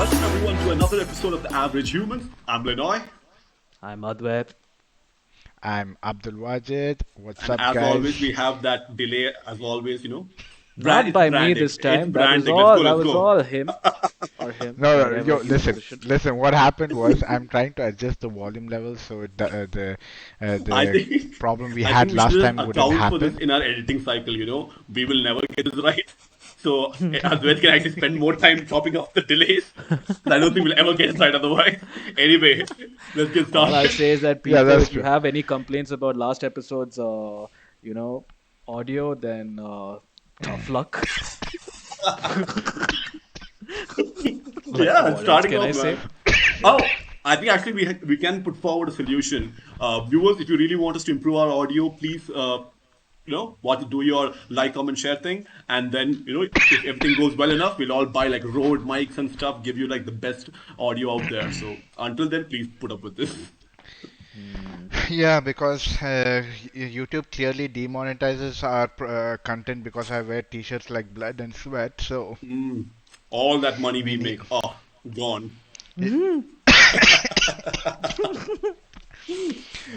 Welcome everyone to another episode of The Average Humans. I'm Lenoy, I'm Advait. I'm Abdul Wajid. What's and up, as always, guys? we have that delay. As always, Not it's by me branding. this It's time. That was branding. Let's all. go. That Let's was go. all him or him, No, no, wherever yo, he's listen, positioned. listen. What happened was I'm trying to adjust the volume level so I the think, problem we I think had we last should time wouldn't account for this happen. in our editing cycle. We will never get this right. So Advait can actually spend more time chopping off the delays. I don't think we'll ever get it right otherwise. Anyway, let's get All I'll started. say is that Yeah, people, that's if you true. have any complaints about last episode's, you know, audio, then tough luck. Like, Yeah, what else starting can I off, say? man. Yeah. Oh, I think actually we can put forward a solution. Viewers, if you really want us to improve our audio, please do your like, comment, share thing, and then if everything goes well enough, we'll all buy like Rode mics and stuff, give you like the best audio out there. So until then, please put up with this. Hmm. Yeah, because YouTube clearly demonetizes our content because I wear t-shirts like blood and sweat. So All that money we we need. make, oh, gone. It,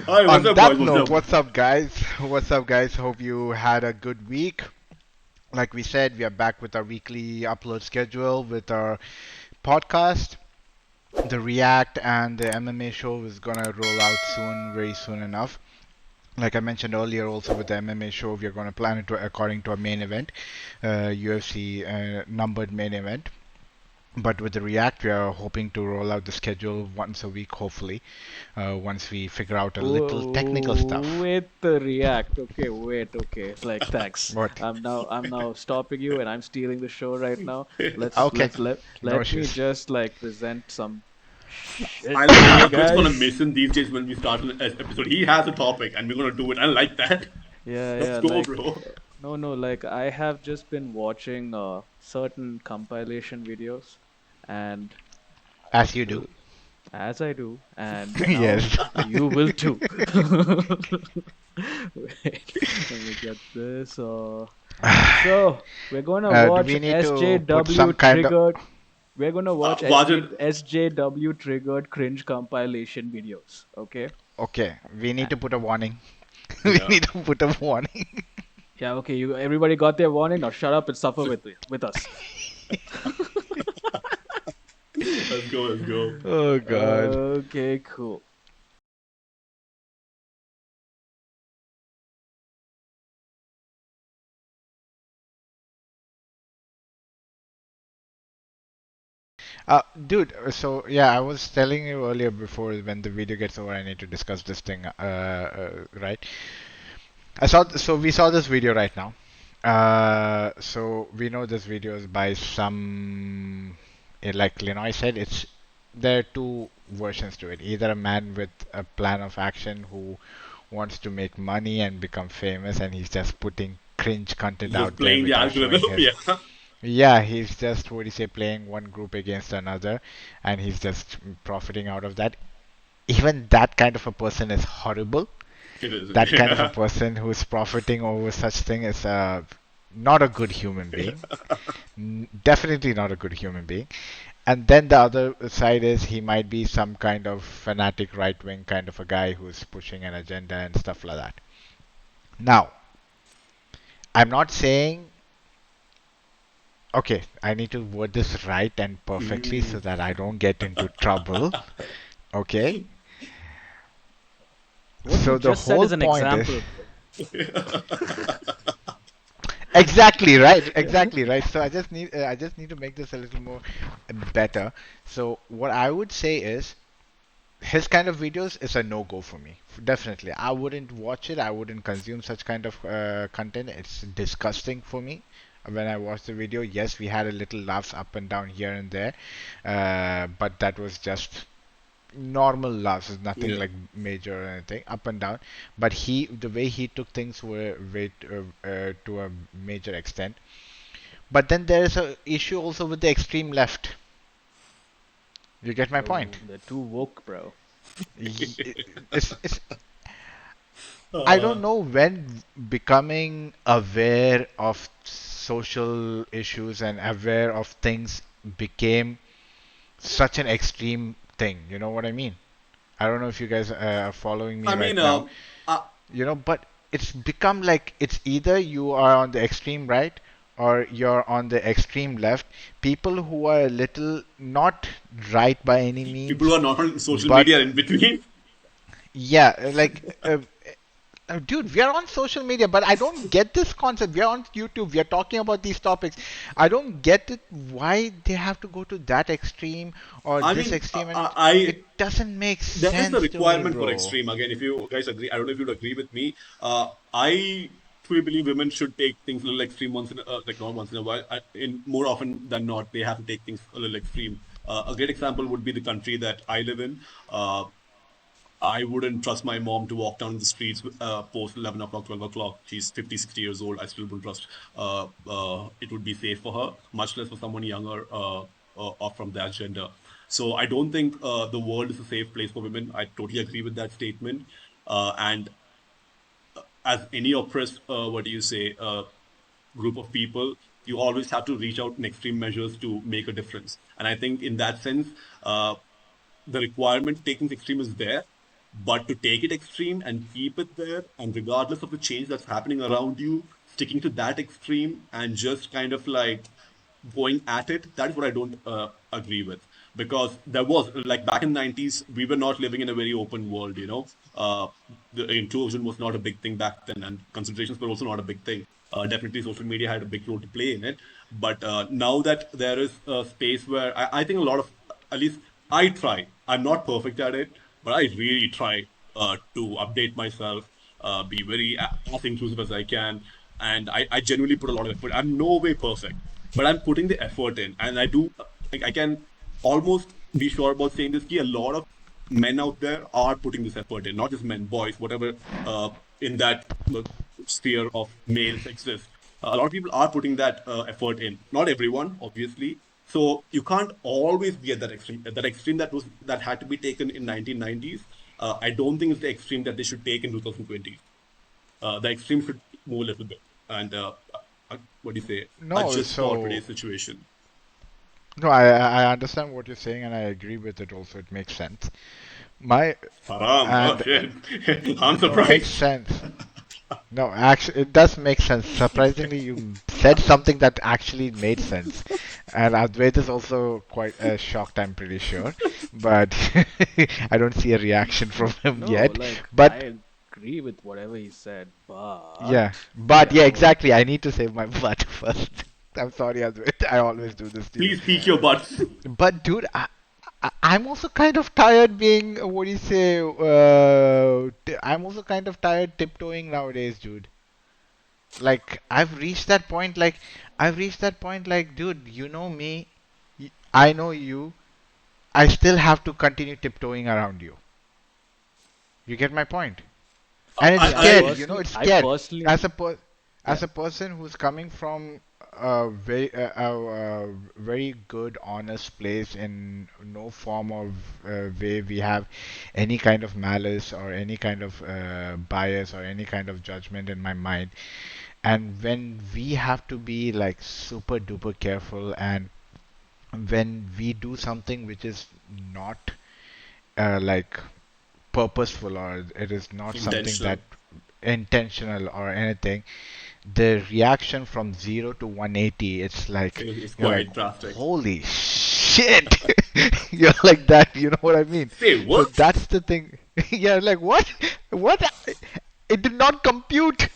Hi, what's on up, boys? that What's note, up? what's up, guys? What's up, guys? Hope you had a good week. Like we said, we are back with our weekly upload schedule with our podcast. The React and the MMA show is gonna roll out soon, very soon enough. Like I mentioned earlier, also with the MMA show, we are gonna plan it according to a main event, UFC numbered main event. But with the React, we are hoping to roll out the schedule once a week, hopefully, once we figure out a little technical stuff. With the React. Okay, wait, okay. Like, thanks. What? I'm now stopping you and I'm stealing the show right now. Let's Okay, let's let no let me issues. just like present some shit I to like how you Advait's gonna guys. listen these days when we start an episode. He has a topic, and we're gonna do it. I like that. Yeah, Let's yeah, go, like bro. no, like I have just been watching certain compilation videos and As you do. l- as I do, and now Yes. you will too. Wait, let me get this. So we're gonna Do watch we need to put SJW some kind of. triggered. We're gonna watch Wajid, SJW triggered cringe compilation videos. Okay. Okay, we need Uh, to put a warning. We yeah. need to put a warning. yeah. Okay. You everybody got their warning. Now shut up and suffer with us. Let's go, let's go. Oh God. Okay. Cool. Dude, so yeah, I was telling you earlier before when the video gets over, I need to discuss this thing, right? So we saw this video right now. So we know this video is by some, like Lenoy said, there are two versions to it. Either a man with a plan of action who wants to make money and become famous, and he's just putting cringe content He's just out there playing the without algorithm. showing his. Yeah. Yeah, he's just, what do you say, playing one group against another, and he's just profiting out of that. Even that kind of a person is horrible. It is. That kind of a Yeah. person who's profiting over such thing is not a good human being. Definitely not a good human being. And then the other side is he might be some kind of fanatic right wing kind of a guy who's pushing an agenda and stuff like that. Now, I'm not saying, okay, I need to word this right and perfectly Mm. so that I don't get into trouble. Okay? What you So the just said whole is an point is example, bro. exactly right, Yeah. exactly right. So I just need to make this a little more better. So what I would say is his kind of videos is a no go for me. Definitely, I wouldn't watch it. I wouldn't consume such kind of content. It's disgusting for me. When I watched the video, yes, we had a little laughs up and down here and there, but that was just normal laughs. It's nothing Yeah. like major or anything, up and down. But the way he took things were to a major extent. But then there is a issue also with the extreme left. You get my point? They're too woke, bro. Y- it's I Uh, don't know when becoming aware of social issues and aware of things became such an extreme thing. You know what I mean? I don't know if you guys are following me I right mean, now. uh, But it's become like it's either you are on the extreme right or you're on the extreme left. People who are a little not right by any people means, who are not on social but media are in between. yeah, dude, we are on social media, but I don't get this concept. We are on YouTube. We are talking about these topics. I don't get it. Why they have to go to that extreme or I this mean, extreme, and I it doesn't make there is a sense to me, requirement for bro. extreme. Again, if you guys agree, I don't know if you'd agree with me. I truly believe women should take things a little extreme once in like not once in a while. In more often than not, they have to take things a little extreme. A great example would be the country that I live in. I wouldn't trust my mom to walk down the streets post 11 o'clock, 12 o'clock. She's 50, 60 years old. I still wouldn't trust it would be safe for her, much less for someone younger or from that gender. So I don't think the world is a safe place for women. I totally agree with that statement. And as any oppressed, what do you say, group of people, you always have to reach out in extreme measures to make a difference. And I think in that sense, the requirement to taking extreme is there, but to take it extreme and keep it there, and regardless of the change that's happening around you, sticking to that extreme and just kind of like going at it, that is what I don't agree with. Because there was, like back in the 90s, we were not living in a very open world, you know. The inclusion was not a big thing back then, and concentrations were also not a big thing. Definitely, social media had a big role to play in it. But now that there is a space where I think a lot of, at least I try. I'm not perfect at it, but I really try to update myself, be very as inclusive as I can, and I genuinely put a lot of effort. I'm no way perfect, but I'm putting the effort in, and I do. Like, I can almost be sure about saying this. Key, a lot of men out there are putting this effort in, not just men, boys, whatever in that sphere of males exist. A lot of people are putting that effort in. Not everyone, obviously. So you can't always be at that extreme. That extreme that had to be taken in 1990s. I don't think it's the extreme that they should take in 2020s. The extreme should move a little bit and what do you say? No, Adjust for so today's situation. no, I understand what you're saying and I agree with it also. It makes sense. My Haram. Oh and shit. I'm no, it makes surprised. sense. No, actually, it does make sense. Surprisingly, you said something that actually made sense. And Advait is also quite shocked, I'm pretty sure. But I don't see a reaction from him No, yet. like But I agree with whatever he said, yeah, but but yeah, yeah, go ahead. exactly. I need to save my butt first. I'm sorry, Advait. I always do this to you. Please peek your butts. But dude, I'm also kind of tired being, what do you say? I'm also kind of tired tiptoeing nowadays, dude. Like I've reached that point. Like, dude, you know me, I know you. I still have to continue tiptoeing around you. You get my point? And it's See, scary, I it's I scary. personally, As a as yeah. a person who's coming from a very good, honest place, in no form of way we have any kind of malice or any kind of bias or any kind of judgment in my mind. And when we have to be like super duper careful, and when we do something which is not like purposeful, or it is not something that intentional. intentional or anything, the reaction from 0 to 180, it's like It's you're like, quite drastic. holy shit. You're like that, you know what I mean? Say So what? that's the thing. Yeah, like what it did not compute.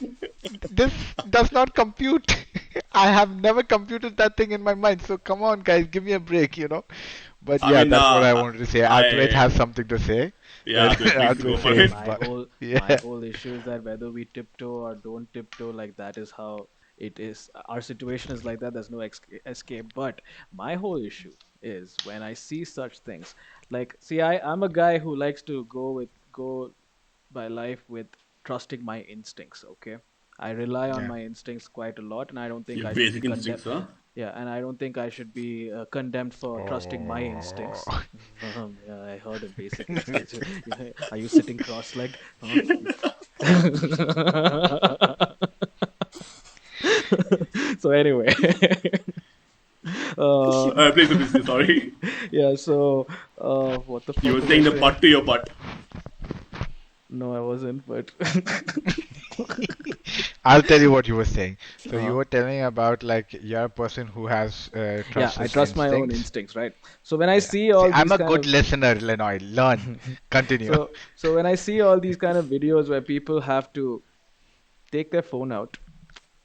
This does not compute. I have never computed that thing in my mind. So come on, guys, give me a break. But I yeah, mean, that's what I wanted to say. Advait I has something to say. yeah, Let Advait, please go Advait for say See, his it. my but whole my yeah. whole issue is that whether we tiptoe or don't tiptoe, like that is how it is. Our situation is like that. There's no escape. But my whole issue is when I see such things. Like, see, I'm a guy who likes to go by life with trusting my instincts. Okay, I rely on Yeah. my instincts quite a lot, and I don't think Your I should be basic condemned. instincts, huh? Yeah, and I don't think I should be condemned for trusting my Oh. instincts. Yeah, I heard of basic instincts. Are you sitting cross-legged? Huh? So anyway, uh, Please, sorry. yeah. So, what the You fuck were was I saying the saying? butt to your butt. No, I wasn't. But I'll tell you what you were saying. So you uh, were telling about like you're a person who has yeah, trusts I his trust my own instincts. instincts, right? So when I Yeah. see See, all I'm these a kind good of listener, Lenoy. Learn. Continue. so when I see all these kind of videos where people have to take their phone out,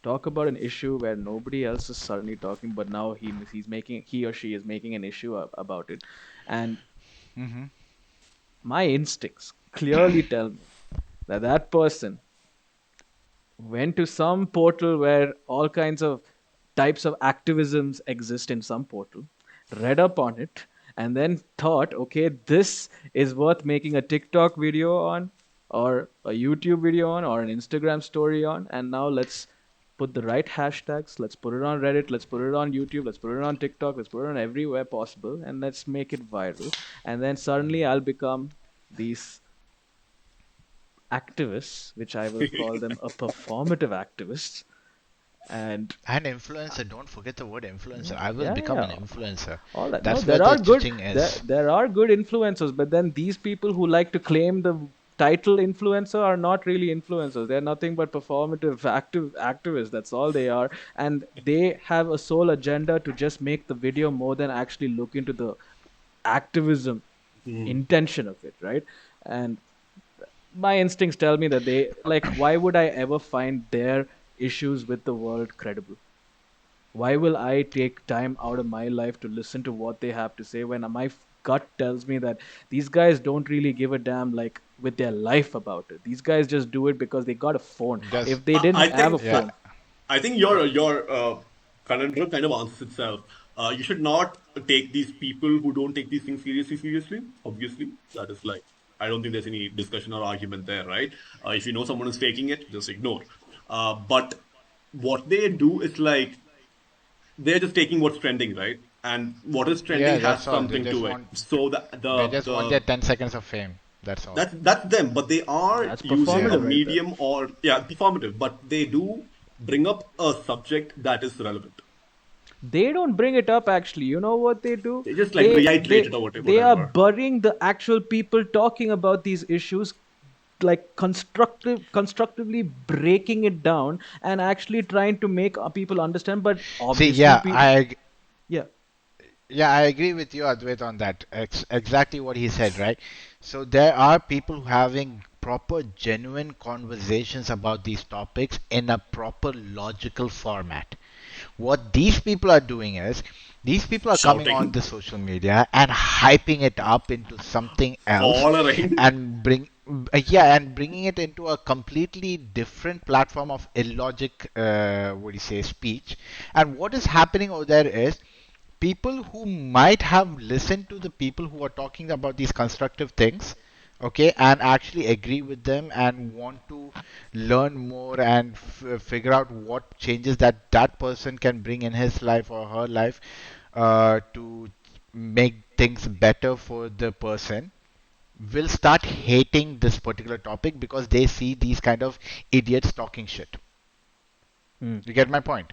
talk about an issue where nobody else is suddenly talking, but now he or she is making an issue about it, and Hmm. my instincts clearly tell me that that person went to some portal where all kinds of types of activisms exist in some portal, read up on it, and then thought, okay, this is worth making a TikTok video on, or a YouTube video on, or an Instagram story on, and now let's put the right hashtags, let's put it on Reddit, let's put it on YouTube, let's put it on TikTok, let's put it on everywhere possible, and let's make it viral. And then suddenly I'll become these activists, which I will call them a performative activist. And And influencer, don't forget the word influencer. I will yeah, become an yeah, influencer. all that. No, That's where there the are good teaching is. there are good influencers, but then these people who like to claim the title influencer are not really influencers. They're nothing but performative activists. That's all they are, and they have a sole agenda to just make the video more than actually look into the activism Hmm. intention of it, right? And my instincts tell me that they like, why would I ever find their issues with the world credible? Why will I take time out of my life to listen to what they have to say when my gut tells me that these guys don't really give a damn like with their life about it? These guys just do it because they got a phone. Just If they I didn't have a think yeah. phone, I think your conundrum kind of answers itself. You should not take these people who don't take these things seriously. Obviously, that is like I don't think there's any discussion or argument there, right? If you know someone is faking it, just ignore. But what they do is like they're just taking what's trending, right? And what is trending Yeah, has that's all. They something just to it. want So they just want their the 10 seconds of fame. That's all. that's them, but they are that's using a Yeah. performative right there. medium or yeah, performative, but they do bring up a subject that is relevant. They don't bring it up actually. You know what they do? They just like They reiterate they it or they are whatever. burying the actual people talking about these issues, like constructively breaking it down and actually trying to make people understand, but See, obviously people. Yeah. yeah, I agree with you, Advait, on that. Exactly what he said, right? So there are people who having proper, genuine conversations about these topics in a proper logical format. What these people are doing is these people are coming on Shouting, the social media and hyping it up into something else hollering. and yeah, and bringing it into a completely different platform of illogic what do you say, speech. And what is happening over there is people who might have listened to the people who are talking about these constructive things, okay, and actually agree with them and want to learn more and figure out what changes that person can bring in his life or her life to make things better for the person, will start hating this particular topic because they see these kind of idiots talking shit. Hmm. You get my point?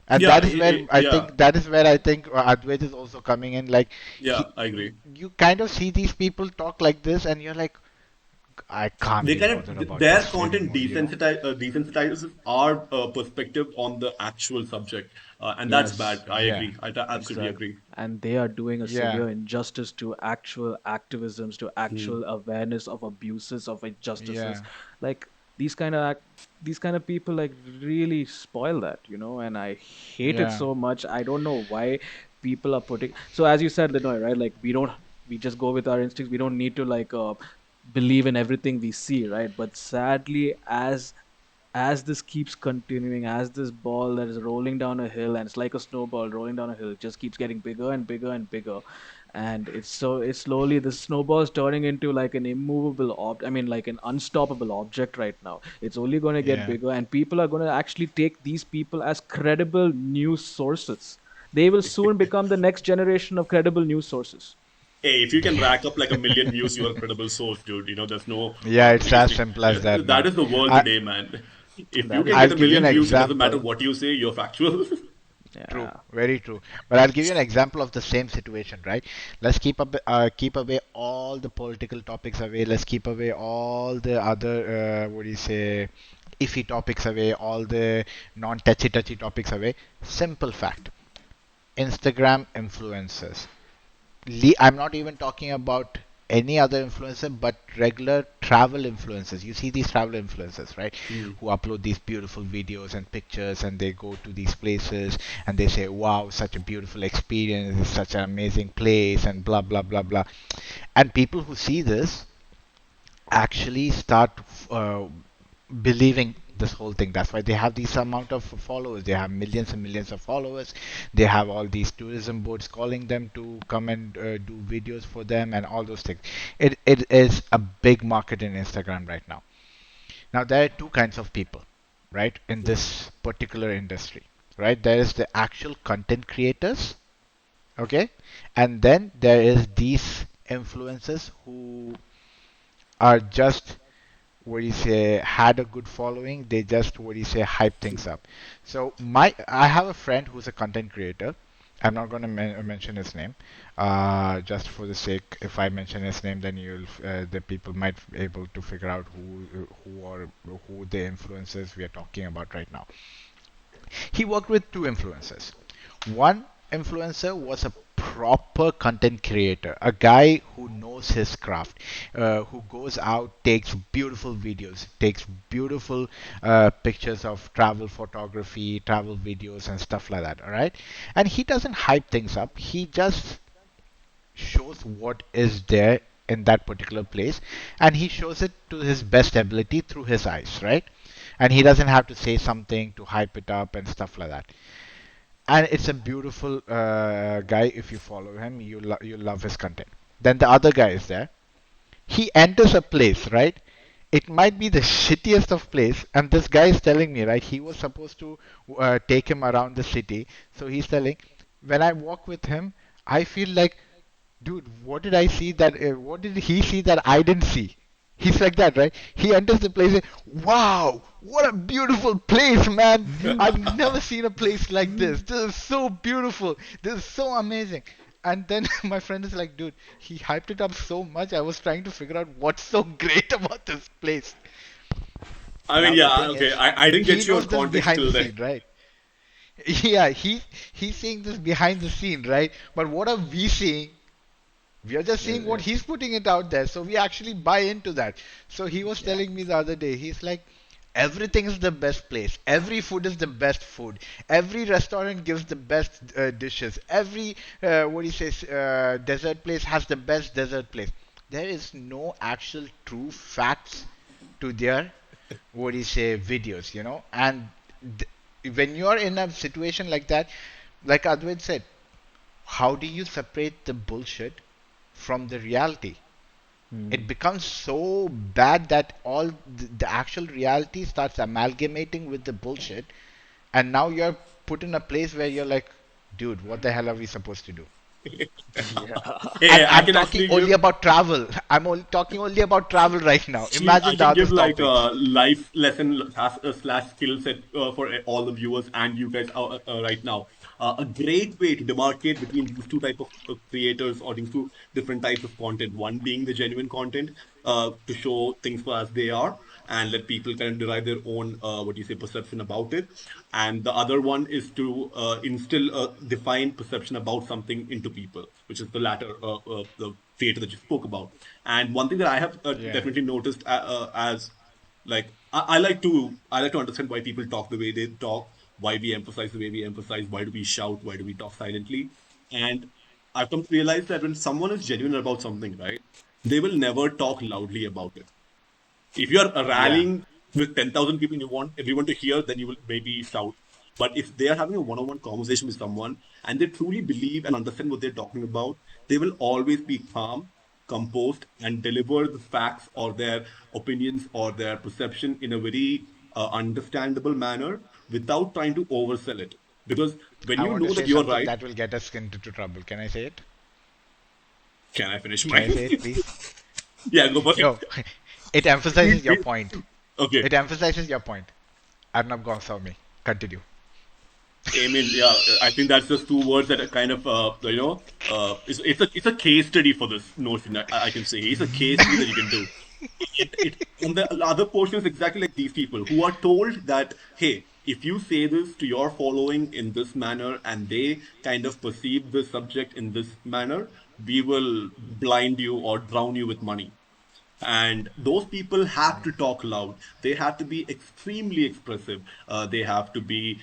And Yeah, yeah, that is where I think Advait is also coming in. Like yeah. I agree. you kind of see these people talk like this, and you're like, I can't They be kind bothered of about their this content anymore, you know? desensitizes our perspective on the actual subject, and that's Yes, bad. I Yeah, agree. I absolutely exactly. agree. And they are doing a yeah, severe injustice to actual activisms, to actual awareness of abuses, of injustices. yeah, Like these kind of people like really spoil that, and I hate it yeah, so much. I don't know why people are putting. So as you said, Lenoy, right? Like we just go with our instincts. We don't need to like believe in everything we see, right? But sadly, as this keeps continuing, as this ball that is rolling down a hill, and it's like a snowball rolling down a hill, it just keeps getting bigger and bigger and bigger, and it's slowly the snowball is turning into like an immovable I mean, like an unstoppable object right now. It's only going to get yeah. bigger, and people are going to actually take these people as credible news sources. They will soon become the next generation of credible news sources. Hey, if you can rack up like a million views, you're a credible source, dude. You know, there's no Yeah, it's as reasoning. simple as that, That man. is the world I today, man. If you That can is get I'll a give you an million views, it doesn't matter example. what you say, you're factual. True, Yeah. very true. But I'll give you an example of the same situation, right? Let's keep away all the political topics away. Let's keep away all the other, what do you say, iffy topics away, all the non-touchy topics away. Simple fact: Instagram influencers. I'm not even talking about any other influencer, but regular travel influencers. You see these travel influencers, right? Mm. Who upload these beautiful videos and pictures, and they go to these places and they say, "Wow, such a beautiful experience! It's such an amazing place," and blah blah blah blah. And people who see this actually start uh, believing this whole thing. That's why they have this amount of followers. They have millions and millions of followers. They have all these tourism boards calling them to come and do videos for them and all those things. It is a big market in Instagram right now. Now there are two kinds of people, right, in this particular industry, right? There is the actual content creators, okay, and then there is these influencers who are just, what do you say, had a good following. They just, what do you say, hype things up. So I have a friend who's a content creator. I'm not going to mention his name, just for the sake. If I mention his name, then the people might be able to figure out who the influencers we are talking about right now. He worked with two influencers. One influencer was a proper content creator, a guy who knows his craft, who goes out, takes beautiful videos, takes beautiful pictures of travel photography, travel videos, and stuff like that. All right, and he doesn't hype things up. He just shows what is there in that particular place, and he shows it to his best ability through his eyes, right? And he doesn't have to say something to hype it up and stuff like that. And it's a beautiful guy. If you follow him, you love his content. Then the other guy is there. He enters a place, right? It might be the shittiest of place, and this guy is telling me, right? He was supposed to take him around the city, so he's telling, when I walk with him, I feel like, dude, what did I see that? What did he see that I didn't see? He's like that, right? He enters the place and, wow, what a beautiful place, man. I've never seen a place like this. This is so beautiful. This is so amazing. And then my friend is like, dude, he hyped it up so much. I was trying to figure out what's so great about this place. I mean, Now the yeah, thing okay. is, I didn't he get your knows this context behind the till there. scene, right? Yeah, he's seeing this behind the scene, right? But what are we seeing? We are just seeing what Yeah. he's putting it out there, so we actually buy into that. So he was Yeah. telling me the other day, he's like, everything is the best place, every food is the best food, every restaurant gives the best dishes, every what do you say, dessert place has the best dessert place. There is no actual true facts to their, what do you say, videos, and when you're in a situation like that, like Advait said, how do you separate the bullshit from the reality? It Hmm. becomes so bad that all the actual reality starts amalgamating with the bullshit, and now you're put in a place where you're like, dude, what the hell are we supposed to do? Yeah. And Hey, I I'm can talking actually only give. about travel. I'm only talking only about travel right now. Actually, I Imagine the can other give like topics. a life lesson slash skill set for all the viewers and you guys right now. A great way to demarcate between these two type of creators or these two different types of content. One being the genuine content to show things for as they are and let people kind of derive their own what do you say perception about it. And the other one is to instill a defined perception about something into people, which is the latter, the theater that you spoke about. And one thing that I have Yeah. definitely noticed as like I like to understand why people talk the way they talk, why we emphasize the way we emphasize, why do we shout, why do we talk silently, and I've come to realize that when someone is genuine about something, right, they will never talk loudly about it. If you are Yeah. rallying with 10,000 people and you want everyone to hear, then you will maybe shout. But if they are having a one-on-one conversation with someone and they truly believe and understand what they're talking about, they will always be calm, composed, and deliver the facts or their opinions or their perception in a very understandable manner without trying to oversell it. Because when I you want to know that say you're something right, that will get us into trouble. Can I say it? can I finish Can mine? I say it, please? Yeah, go for it. No. It Please, emphasizes your please. point. Okay. It emphasizes your point. Arnab Goswami. Continue. I mean, yeah, I think that's just two words that are kind of, it's a case study for this notion. I can say it's a case study that you can do. And the other portion is exactly like these people who are told that, hey, if you say this to your following in this manner and they kind of perceive the subject in this manner, we will blind you or drown you with money. And those people have to talk loud. They have to be extremely expressive. They have to be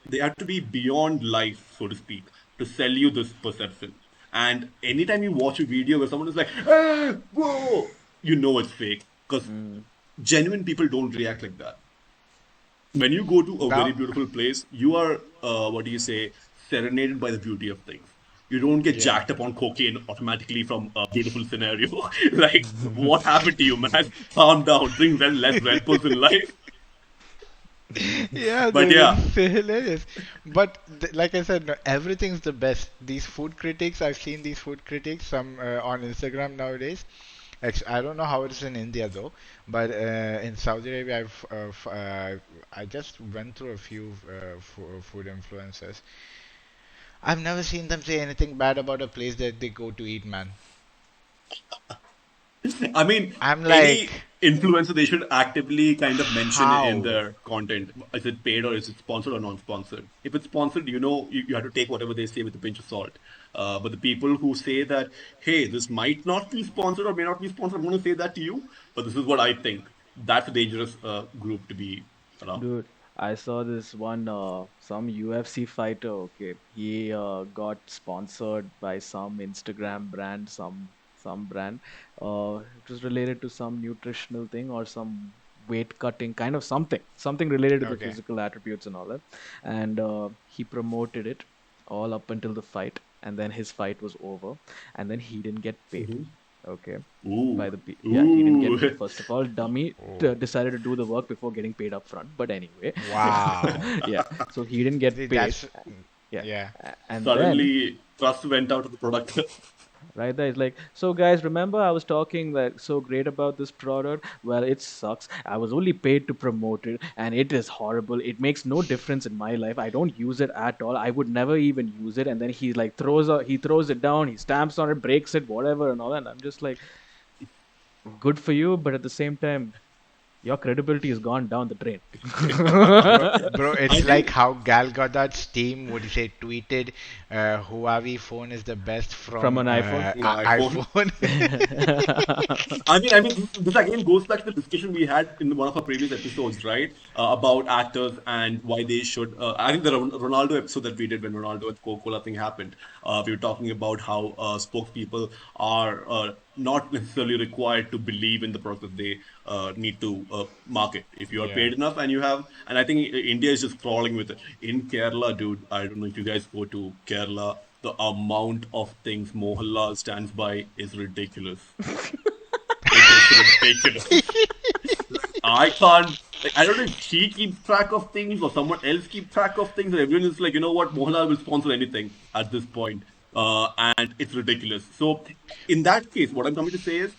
they have to be beyond life, so to speak, to sell you this perception. And anytime you watch a video where someone is like, "Ah, whoa," you know it's fake because Mm, genuine people don't react like that. When you go to a very Now, beautiful place, you are, what do you say, serenaded by the beauty of things. You don't get yeah. jacked up on cocaine automatically from a beautiful scenario. Like, what happened to you, man? Calm down. Drink less Red Bulls in life. Yeah, But dude, yeah. it's hilarious. But like I said, no, everything's the best. These food critics, I've seen these food critics some on Instagram nowadays. I don't know how it is in India though, but in Saudi Arabia, I just went through a few food influencers. I've never seen them say anything bad about a place that they go to eat, man. I mean, I'm any like, influencer they should actively kind of mention in how? their content. Is it paid or is it sponsored or non-sponsored? If it's sponsored, you have to take whatever they say with a pinch of salt. But the people who say that, hey, this might not be sponsored or may not be sponsored, I'm going to say that to you, but this is what I think. That's a dangerous group to be around. dude, I saw this one some UFC fighter. Okay, he got sponsored by some Instagram brand, some brand. It was related to some nutritional thing or some weight cutting kind of something related to the Okay. physical attributes and all that. And he promoted it all up until the fight, and then his fight was over, and then he didn't get paid. Mhm. Okay, Ooh, yeah, he didn't get paid. ooh. First of all, dummy Oh, decided to do the work before getting paid up front. But anyway, wow. yeah, so he didn't get See, paid. that's Yeah, yeah. and then Suddenly, trust went out of the product. right there is like, so guys, remember I was talking like so great about this product? Well, it sucks. I was only paid to promote it, and it is horrible. It makes no difference in my life. I don't use it at all. I would never even use it. And then he like he throws it down, he stamps on it, breaks it, whatever, and all that. And I'm just like, good for you, but at the same time, your credibility has gone down the drain. Bro, I it's like think how Gal Gadot's team would say tweeted, Huawei phone is the best From from an iPhone. iPhone. iPhone. I mean, this again goes back to the discussion we had in one of our previous episodes, right? About actors and why they should. I think the Ronaldo episode that we did when Ronaldo and Coca-Cola thing happened, we were talking about how spokespeople are not necessarily required to believe in the product that they need to market. If you are Yeah. paid enough and you have, and I think India is just crawling with it. In Kerala, dude, I don't know if you guys go to Kerala, the amount of things Mohanlal stands by is ridiculous. It is ridiculous. I can't. Like, I don't know if she keeps track of things or someone else keeps track of things. And everyone is like, you know what, Mohanlal will sponsor anything at this point, and it's ridiculous. So, in that case, what I'm coming to say is,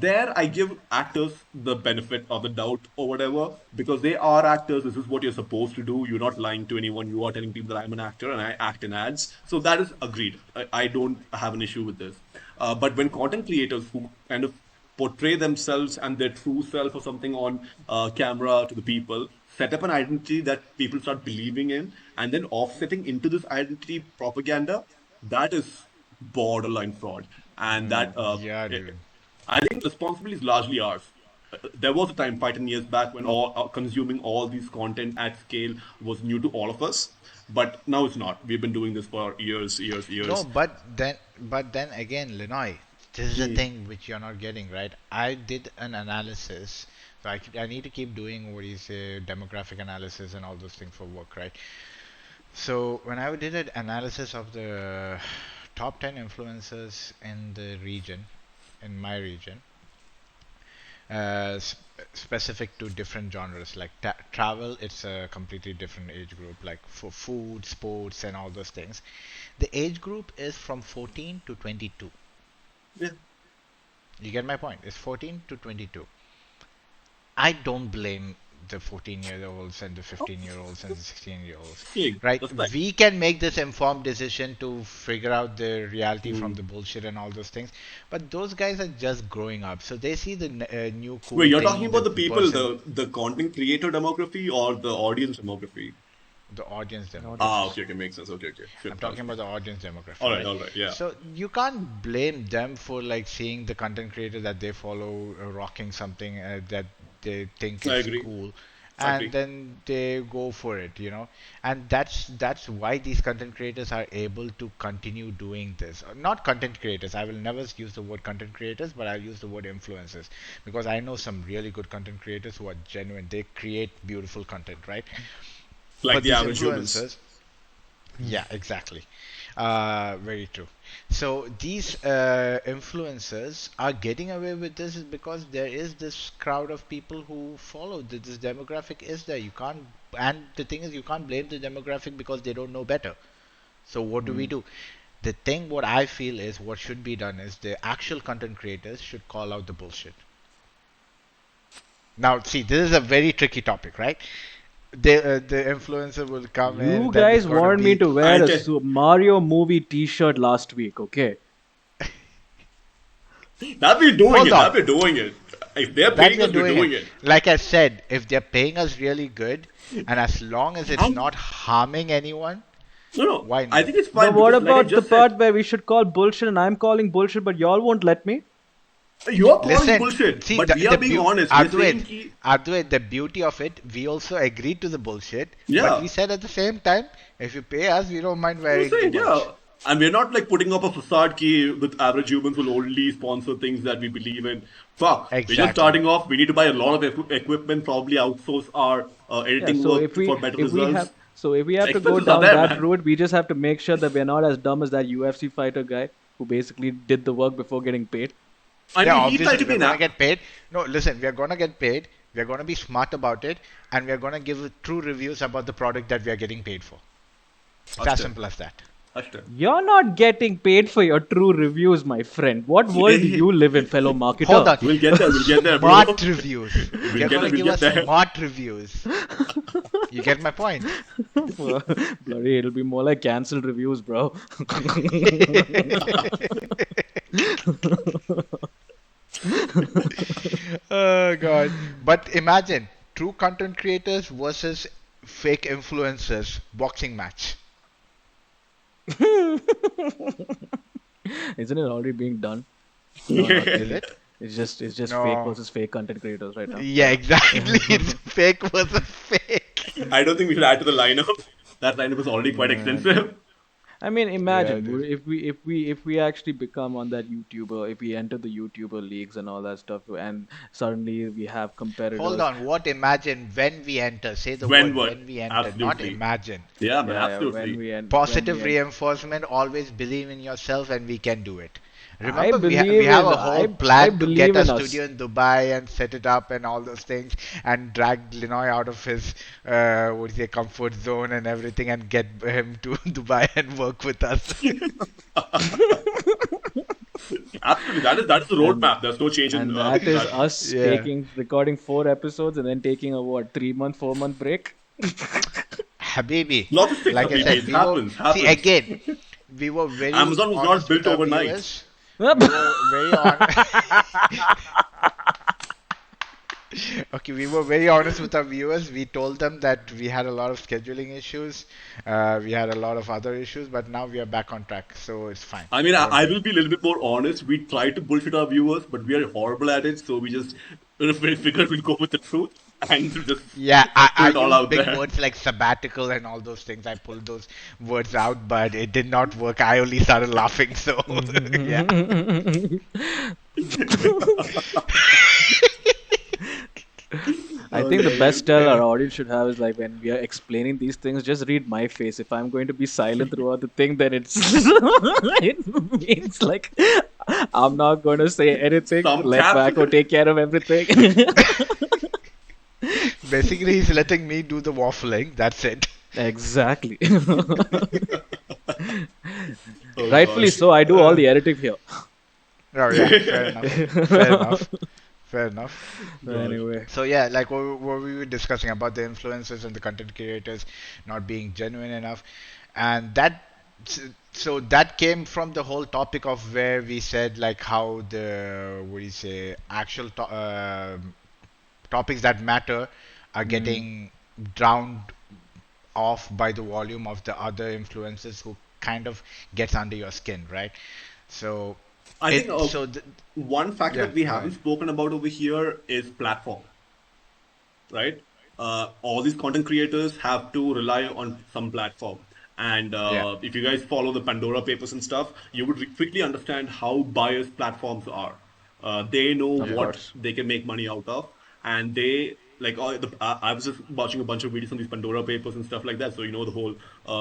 there I give actors the benefit of the doubt or whatever because they are actors. This is what you're supposed to do. You're not lying to anyone. You are telling people that I'm an actor and I act in ads. So that is agreed. I don't have an issue with this. But when content creators who kind of portray themselves and their true self or something on camera to the people, set up an identity that people start believing in, and then offsetting into this identity propaganda, that is borderline fraud. And that, Yeah, dude. I think responsibility is largely ours. There was a time, 5, 10 years back, when all consuming all these content at scale was new to all of us. But now it's not. We've been doing this for years, years, No, years. but then again, Lenoy, this is the Hmm. thing which you're not getting right. I did an analysis, so I need to keep doing what is demographic analysis and all those things for work, right? So when I did an analysis of the top 10 influencers in the region, in my region, specific to different genres, like travel, it's a completely different age group. Like for food, sports, and all those things, the age group is from 14 to 22. Yeah. You get my point? It's 14 to 22. I don't blame the 14-year-olds and the 15-year-olds and the 16-year-olds, Yeah, right? that's right. We can make this informed decision to figure out the reality from Hmm. the bullshit and all those things, but those guys are just growing up, so they see the new cool Wait, you're talking thing, the about the people, person, the content creator demography or the audience demography? the audience Ah, demography. Audience. okay, okay, makes sense. Okay, okay, sure, I'm sounds talking good. about the audience demography, right? All right, yeah. So you can't blame them for like seeing the content creator that they follow rocking something that they think I is agree. cool, I and agree. then they go for it, And that's why these content creators are able to continue doing this. Not content creators. I will never use the word content creators, but I'll use the word influencers because I know some really good content creators who are genuine. They create beautiful content, right? Like But the these average humans. influencers, yeah, exactly. Very true. So these influencers are getting away with this is because there is this crowd of people who follow this demographic is there. You can't, and the thing is, you can't blame the demographic because they don't know better. So what do we Mm. do? The thing what I feel is what should be done is the actual content creators should call out the bullshit. Now, see, this is a very tricky topic, right? The influencer will come in, You then it's guys going to wanted me be to wear And a Mario movie T-shirt last week, okay? that we're doing hold it. on. That we're doing it. If they're That paying we are us, we're doing it. doing it. Like I said, if they're paying us really good, and as long as it's And not harming anyone, no, no, why I not? think it's But fine what because, like I about the just said, part where we should call bullshit and I'm calling bullshit, but y'all won't let me? you are calling Listen, bullshit, see but we are being honest. We're saying, Adwait, ki, Adwait, the beauty of it, we also agreed to the bullshit, but yeah, we said at the same time, if you pay us, we don't mind we're wearing the saying, yeah. merch. And we're not like putting up a facade key with average humans will only sponsor things that we believe in. Fuck, we're just Exactly. starting off. We need to buy a lot of equipment, probably outsource our Yeah, editing so work for better results. if we have to go Expenses are down there, that man. route, we just have to make sure that we're not as dumb as that UFC fighter guy who basically did the work before getting paid. I Yeah, mean, he tried obviously, to be we're an gonna app. get paid. No, listen, we're gonna get paid. We're gonna be smart about it, and we're gonna give true reviews about the product that we are getting paid for. It's as Ashton. simple as that. Ashton. You're not getting paid for your true reviews, my friend. What world do you live in, fellow Hold marketer? on. We'll get there. We'll get there, bro. Smart reviews. we'll You're get gonna there. We'll give get us there. smart reviews. You get my point. Well, bloody, it'll be more like cancelled reviews, bro. Oh god. But imagine true content creators versus fake influencers boxing match. Isn't it already being done? No, not Is really. it? It's just fake No. versus fake content creators right now. Yeah, exactly. It's fake versus fake. I don't think we should add to the lineup. That lineup is already quite Nah. extensive. I mean, Yeah, imagine it is. if we actually become on that YouTuber, if we enter the YouTuber leagues and all that stuff, and suddenly we have Hold competitors. on. What imagine when we enter? Say the When word what? when we enter, not Absolutely. imagine. Yeah, man, Yeah, yeah. absolutely. When we Positive enter, reinforcement, always believe in yourself and we can do it. I Remember, we believe have in a whole I plan to get believe a in us. studio in Dubai and set it up and all those things and drag Linoy out of his, what do you say, comfort zone and everything and get him to Dubai and work with us. Absolutely. That is the and roadmap. There's no change in and that is that. us Yeah. taking recording 4 episodes and then taking a what 3 month 4 month break. Habibi, Logistics, like I Habibi. said, It happens. see Happens. again, we were very Amazon was not honest with built our overnight. viewers. We were very okay, we were very honest with our viewers. We told them that we had a lot of scheduling issues, we had a lot of other issues, but now we are back on track, so it's fine. I mean, We're I good. will be a little bit more honest. We try to bullshit our viewers, but we are horrible at it. So we just figured we'll go with the truth and just Yeah, put I it all used out big there. words like sabbatical and all those things. I pulled those words out, but it did not work. I only started laughing, so yeah. I Oh, think the best hilarious. tell our audience should have is like when we are explaining these things, just read my face. If I'm going to be silent throughout the thing, then it's it means like I'm not going to say anything. Some Let caps. Wacko take care of everything. Basically, he's letting me do the waffling. That's it. Exactly. Oh Rightfully gosh. so. I do all the editing here. Oh yeah, fair enough. Fair enough. Fair enough. So God. anyway, So yeah, like what we were discussing about the influencers and the content creators not being genuine enough, and so that came from the whole topic of where we said like how the what do you say topics that matter are mm, getting drowned off by the volume of the other influencers who kind of gets under your skin, right? So I think it so th- one factor yeah, that we go haven't ahead. spoken about over here is platform, right? All these content creators have to rely on some platform. And Yeah, if you guys follow the Pandora Papers and stuff, you would quickly understand how biased platforms are. They know of yeah, what course. they can make money out of, and they like. I was just watching a bunch of videos on these Pandora Papers and stuff like that. So you know the whole.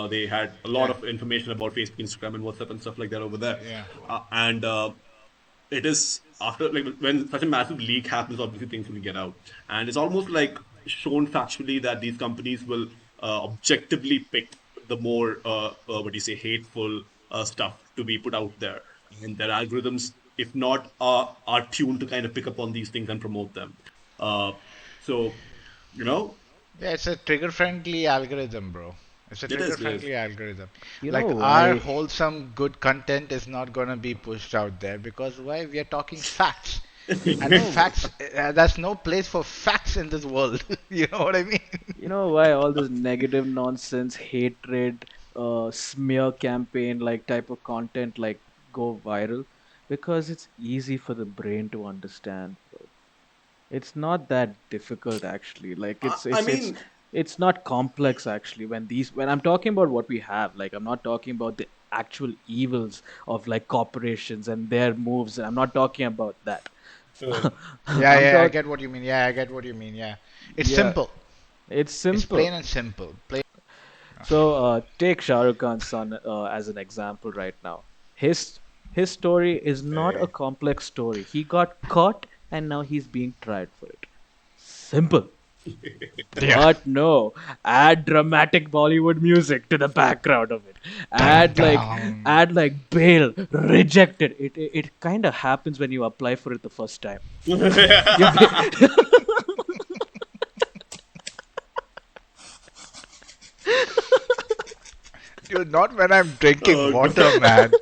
They had a lot yeah, of information about Facebook, Instagram, and WhatsApp and stuff like that over there, yeah. and it is after like when such a massive leak happens, obviously things will get out, and it's almost like shown factually that these companies will objectively pick the more what do you say hateful stuff to be put out there, and their algorithms, if not, are tuned to kind of pick up on these things and promote them. Uh, so you know, Yeah, it's a trigger friendly algorithm, bro. It's a it trigger is, it is. friendly algorithm. You know Like our why? wholesome good content is not gonna be pushed out there because why? We are talking facts. And facts, there's no place for facts in this world. You know what I mean? You know why all this negative nonsense, hatred, smear campaign like type of content like go viral? Because it's easy for the brain to understand, bro. It's not that difficult actually. Like I, it's I it's it's mean, it's not complex actually when I'm talking about what we have, like I'm not talking about the actual evils of like corporations and their moves. I'm not talking about that. uh, Yeah, I'm yeah, I talking get what you mean. Yeah, I get what you mean. Yeah. It's yeah, simple. it's It's simple. plain and simple. Plain. So take Shah Rukh Khan's son as an example right now. His his story is not a hey. complex story. He got caught and now he's being tried for it. Simple. Yeah. But no, add dramatic Bollywood music to the background of it. Dun, Add like dun. add like bail, rejected. It kind of happens when you apply for it the first time. You Dude, not when I'm drinking Oh, water, God. man.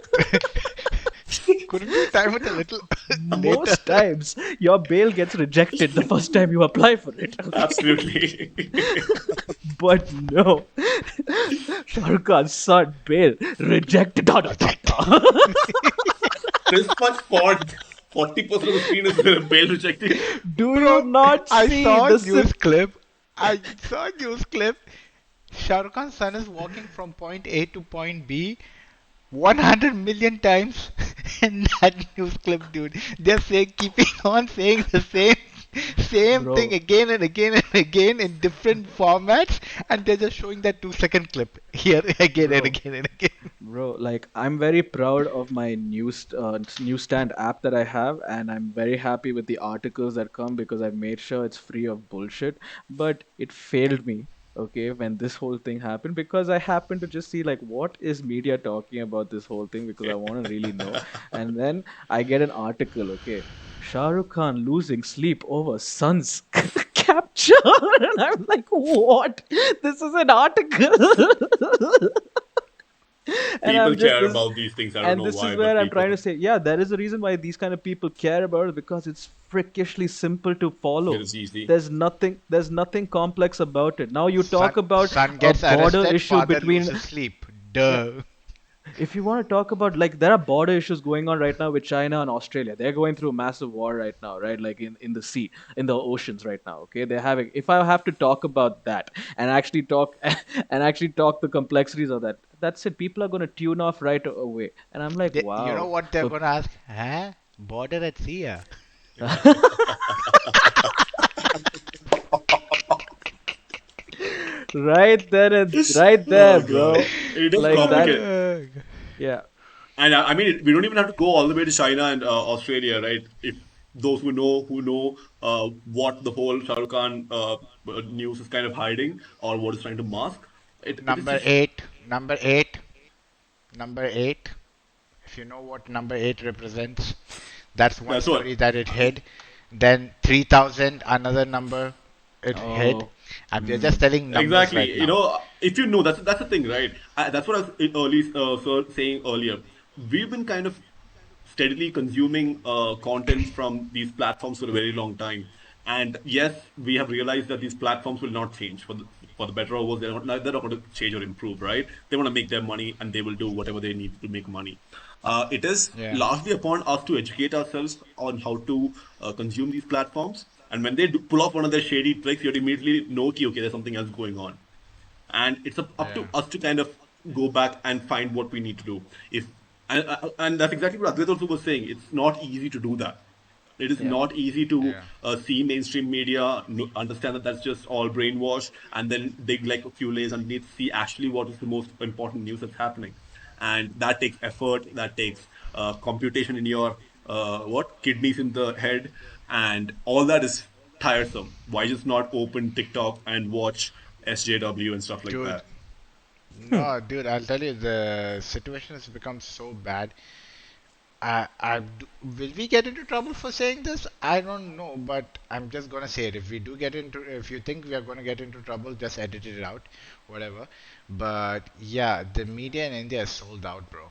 Couldn't you time it a little later? most times your bail gets rejected the first time you apply for it. Okay, Absolutely. but no, Shah Rukh Khan's son bail rejected. Da, da, da, da. This much font, 40% of the screen is bail rejecting. Do you Bro, not I see saw a the news clip. I saw a news clip. Shah Rukh Khan's son is walking from point A to point B 100 million times in that news clip, dude. They're saying, keeping on saying the same thing bro? again and again and again in different formats, and they're just showing that 2 second clip here again and Bro, again and again. Bro, like I'm very proud of my newsstand app that I have, and I'm very happy with the articles that come because I made sure it's free of bullshit. But it failed me, okay, when this whole thing happened because I happened to just see like what is media talking about this whole thing because I want to really know, and then I get an article, okay, Shah Rukh Khan losing sleep over son's capture, and I'm like, what? This is an article. And People I'm just care this about these things. I don't and know this is why, but where I'm trying people, to say, yeah, there is a reason why these kind of people care about it because it's freakishly simple to it follow. is easy. There's nothing complex about it. Now you Son, talk about son a gets border arrested, issue father between loses sleep. yeah, Duh. if you want to talk about like there are border issues going on right now with China and Australia. They're going through a massive war right now, right? Like in the sea, in the oceans right now. Okay, they're having. If I have to talk about that and actually talk and actually talk the complexities of that, that's it. People are going to tune off right away, and I'm like, You know wow. what they're For gonna ask? Huh? Border at sea? Yeah. right there and right there, Oh god, bro. it is Like that. complicated. Yeah. And I mean, we don't even have to go all the way to China and Australia, right? If those who know what the whole Shah Rukh Khan news is kind of hiding or what is trying to mask, it is Number just eight. Number eight. Number eight. If you know what number eight represents, that's one that's what. story that it hid. Then 3,000, another number, it hit. Oh. And we're just Mm. telling numbers right Exactly. now. If you know, that's the thing, right? That's what I was saying earlier. We've been kind of steadily consuming content from these platforms for a very long time, and yes, we have realized that these platforms will not change for the better or worse. They're not going to change or improve, right? They want to make their money, and they will do whatever they need to make money. It is Yeah, largely upon us to educate ourselves on how to consume these platforms. And when they pull off one of their shady tricks, you immediately know, okay, there's something else going on. And it's up yeah, to us to kind of go back and find what we need to do. If and that's exactly what Advait also was saying. It's not easy to do that. It is Yeah. not easy to yeah, see mainstream media, understand that that's just all brainwash, and then dig like a few layers underneath, see actually what is the most important news that's happening. And that takes effort, that takes computation in your what kidneys in the head, and all that is tiresome. Why just not open TikTok and watch SJW and stuff like dude. that? No, dude, I'll tell you, the situation has become so bad. Will we get into trouble for saying this? I don't know, but I'm just gonna say it. If you think we are gonna get into trouble, just edit it out, whatever. But yeah, the media in India is sold out, bro.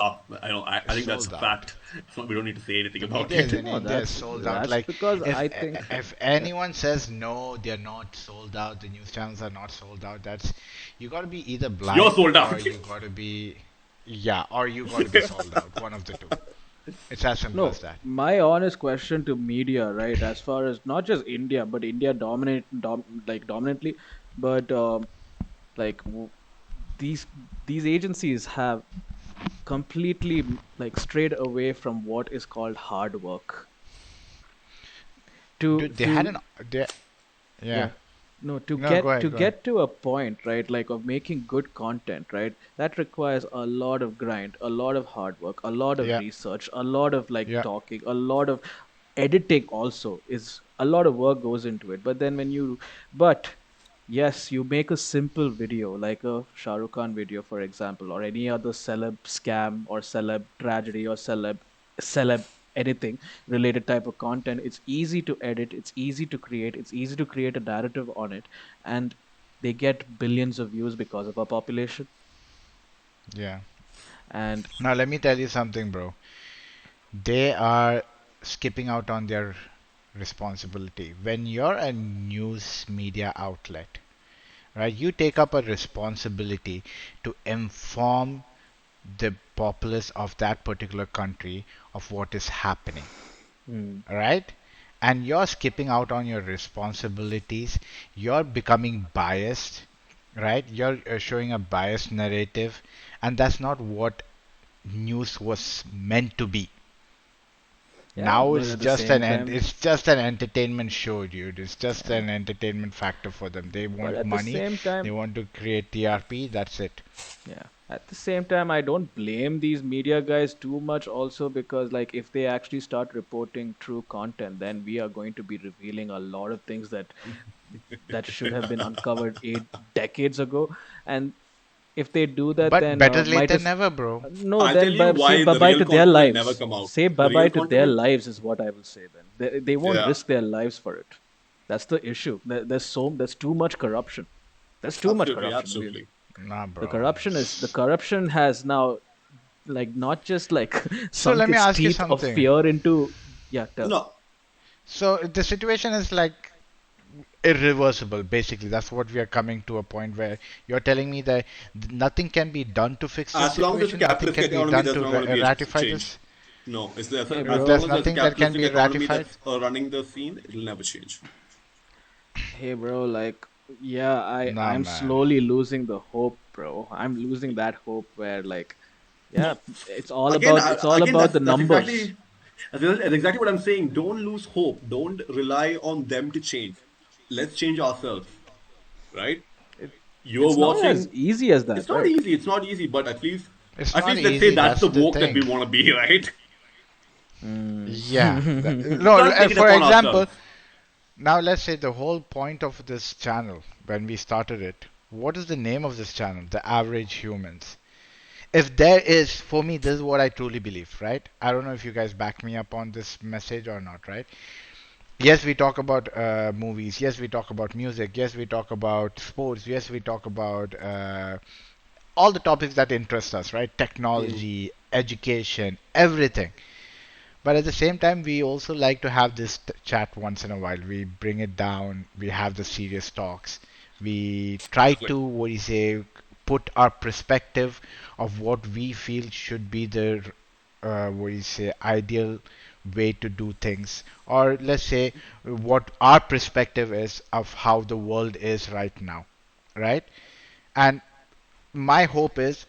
I It's think that's a sold out. fact. We don't need to say anything The about media is it. in No, India is that's sold out. that's Like because if I think if yeah. anyone says no, they're not sold out. The news channels are not sold out. That's you got to be either You're blind sold or out. you got to be yeah, or you got to be sold out. One of the two. It's as simple as No, that. my honest question to media, right, as far as not just India, but India dominantly, but like w- these these agencies have completely strayed away from what is called hard work. To Dude, they had to an they yeah. Yeah. No, to No, go get ahead, to go ahead. get to a point, right, like of making good content, right, that requires a lot of grind, a lot of hard work, a lot of Yeah, research, a lot of like yeah, talking, a lot of editing also is a lot of work goes into it. But then when you but yes, you make a simple video like a Shah Rukh Khan video, for example, or any other celeb scam or celeb tragedy or celeb anything related type of content. It's easy to edit, it's easy to create, it's easy to create a narrative on it, and they get billions of views because of our population. yeah. And Now let me tell you something, bro. They are skipping out on their responsibility. When you're a news media outlet, right, you take up a responsibility to inform the populace of that particular country of what is happening, mm, right? And you're skipping out on your responsibilities. You're becoming biased, right? You're showing a biased narrative, and that's not what news was meant to be. yeah, Now but it's at the just same time, it's just an entertainment show, dude. It's just yeah, an entertainment factor for them. They but want at the money. same They time, want to create TRP. That's it. yeah, at the same time, I don't blame these media guys too much also, because like if they actually start reporting true content, then we are going to be revealing a lot of things that should have been uncovered 8 decades ago. And if they do that, But then better late might than as never, bro. no, I'll tell then you say why bye the bye real to their content will never lives. come out. Say The bye bye real to content their will, lives is what I will say. Then they won't yeah, risk their lives for it. That's the issue. There's too much corruption. There's too much absolutely, corruption. absolutely. Nah, The bro. corruption is the corruption has now like not just like So sunk let me its ask you teeth of something. fear into yeah. No, So the situation is like irreversible, basically. That's what we are coming to a point where you're telling me that nothing can be done to fix this as long as it's a situation, nothing capitalist can be economy, done there's to not going to be a ratify change. this. No, Hey as bro, long There's as there's a nothing that can capitalistic be economy ratified. that's running the scene, it'll never change. hey bro, like yeah, Nah, I'm man. slowly losing the hope, bro. I'm losing that hope where like yeah, No, it's all again, about the that's numbers. exactly what I'm saying. Don't lose hope. Don't rely on them to change. Let's change ourselves, right? It, You're it's not as watching. easy as It's that, not right? easy. It's not easy, but It's at not least let's say easy, that's that's the the woke that we thing. want to be, right? Yeah. We No, can't take it for upon example, ourselves. now let's say the whole point of this channel, when we started it, what is the name of this channel? The Average Humans. if there is, for me, this is what I truly believe, right? I don't know if you guys back me up on this message or not, right? Yes, we talk about movies. Yes, we talk about music. Yes, we talk about sports. Yes, we talk about all the topics that interest us, right? Hmm. Technology, education, everything. But at the same time, we also like to have this chat once in a while. We bring it down. We have the serious talks. We try Exactly. to, what do you say, put our perspective of what we feel should be the, what do you say, ideal way to do things. Or let's say what our perspective is of how the world is right now, right? And my hope is,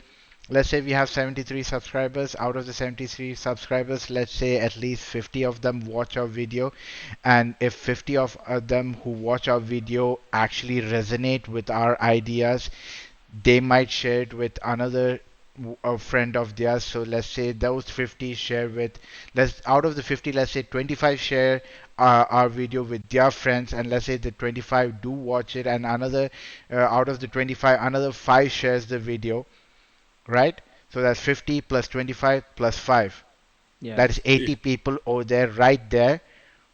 let's say we have 73 subscribers. Out of the 73 subscribers, let's say at least 50 of them watch our video. And if 50 of them who watch our video actually resonate with our ideas, they might share it with another a friend of theirs. So let's say those 50 share with, let's out of the 50, let's say 25 share our video with their friends, and let's say the 25 do watch it, and another out of the 25, another 5 shares the video, right? So that's 50 plus 25 plus 5. Yeah. That is Yeah. 80 people over there, right there,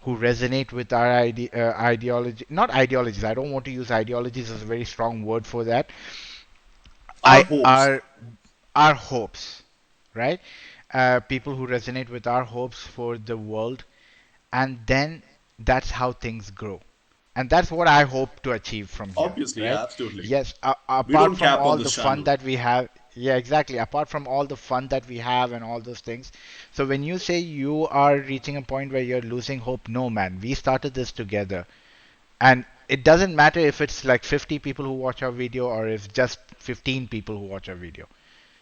who resonate with our ideology. Not ideologies. I don't want to use ideologies as a very strong word for that. Our I hopes. our hopes, right? People who resonate with our hopes for the world, and then that's how things grow. And that's what I hope to achieve from here, Obviously, right? yeah, absolutely. Yes, We apart don't from cap on all this the fun channel. that we have, yeah, exactly. Apart from all the fun that we have and all those things. So when you say you are reaching a point where you're losing hope, no, man, we started this together. And it doesn't matter if it's like 50 people who watch our video or if just 15 people who watch our video.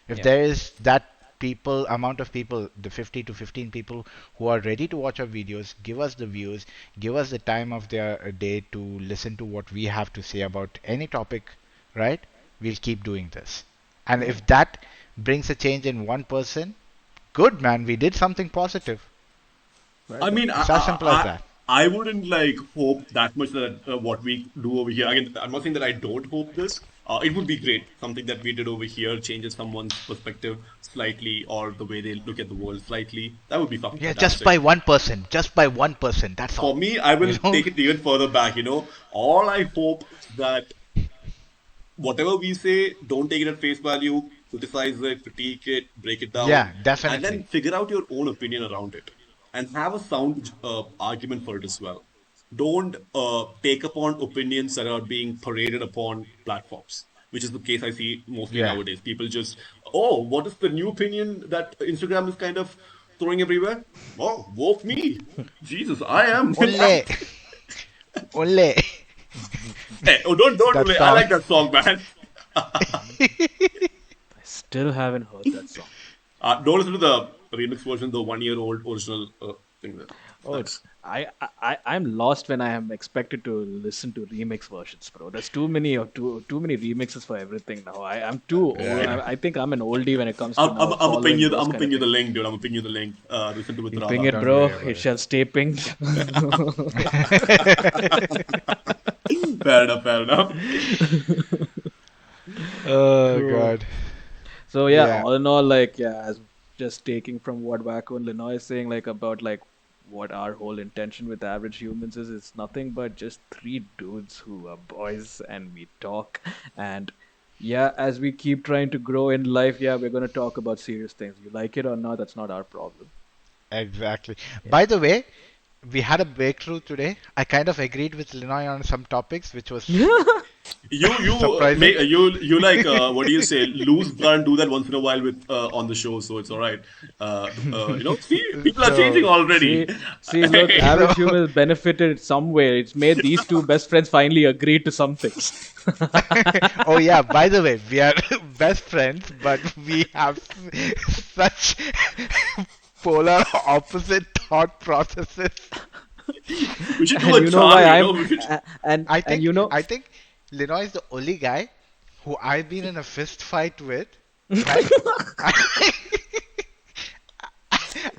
If Yeah. there is that people amount of people, the 50 to 15 people who are ready to watch our videos, give us the views, give us the time of their day to listen to what we have to say about any topic, right? We'll keep doing this. And Yeah. if that brings a change in one person, good, man, we did something positive. Right I on. mean, It's as simple as that. I wouldn't like hope that much that what we do over here. Again, I'm not saying that I don't hope this. It would be great. Something that we did over here changes someone's perspective slightly or the way they look at the world slightly. That would be fucking Yeah, just fantastic. by 1%, just by 1%, that's For all. me, I You will know? take it even further back. All I hope that whatever we say, don't take it at face value, criticize it, critique it, break it down, Yeah, and definitely. then figure out your own opinion around it and have a sound argument for it as well. Don't take upon opinions that are being paraded upon platforms, which is the case I see mostly Yeah. nowadays. People just, oh, what is the new opinion that Instagram is kind of throwing everywhere? Oh, woke me. Jesus, I am. Ole, ole. Hey, oh, don't. That I song. like that song, man. I still haven't heard that song. Don't listen to the remix version, the 1 year old original thing there. It's Oh, nice. I'm lost when I am expected to listen to remix versions, bro. There's too many or too many remixes for everything now. I'm too old. Yeah. I think I'm an oldie when it comes to now I'm gonna ping following you. those I'm gonna kind ping of you the things. link, dude. I'm gonna ping you the link. Listen to with You ping Radha. it, Don't bro. worry It about shall stay pinged. it. Fair enough. Fair enough. Oh Cool. God. So yeah, Yeah, all in all, like yeah, as just taking from what Wacko and Lenoy is saying, like about like what our whole intention with average humans is, it's nothing but just three dudes who are boys and we talk. And yeah, as we keep trying to grow in life, yeah, we're gonna talk about serious things. You like it or not, that's not our problem. exactly. Yeah. By the way, we had a breakthrough today. I kind of agreed with Linoy on some topics, which was surprising. You like what do you say? Loose gun. Do that once in a while with on the show, so it's all right. See, people are changing So, already. See, look, so, average human benefited somewhere. It's made these two best friends finally agree to something. oh yeah, by the way, we are best friends, but we have such polar opposite thought processes. We should do And a you know why chart. We should. and you know I think Linoy is the only guy who I've been in a fist fight with, right? I,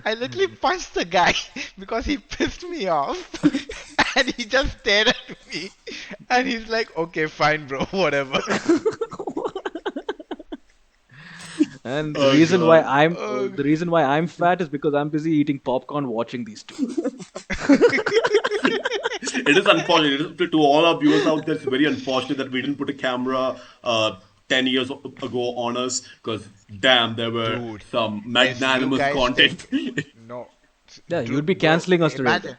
I literally punched the guy because he pissed me off, and he just stared at me, and he's like, "Okay, fine, bro, whatever." And Oh god. Oh, the reason why I'm fat is because I'm busy eating popcorn watching these two. It is unfortunate. To all our viewers out there, it's very unfortunate that we didn't put a camera 10 years ago on us because, damn, there were dude, some if you magnanimous guys content. think no, Yeah, you'd be dude, bro, canceling us today, bro. imagine.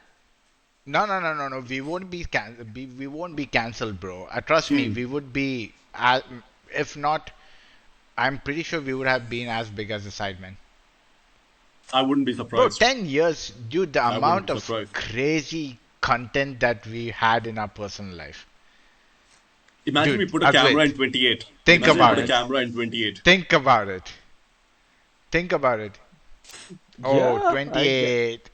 No, no, no, no, no. We won't be cancelled, bro. Trust me, Hmm. we would be. If not, I'm pretty sure we would have been as big as the Sidemen. I wouldn't be Bro, surprised. 10 years, dude. The I wouldn't amount be of surprised. crazy content that we had in our personal life, Imagine we dude. put a camera in Advait, 28. think Imagine we put about a Man. it. camera in 28. Think about it. Think about it. Oh, Yeah, I get. 28.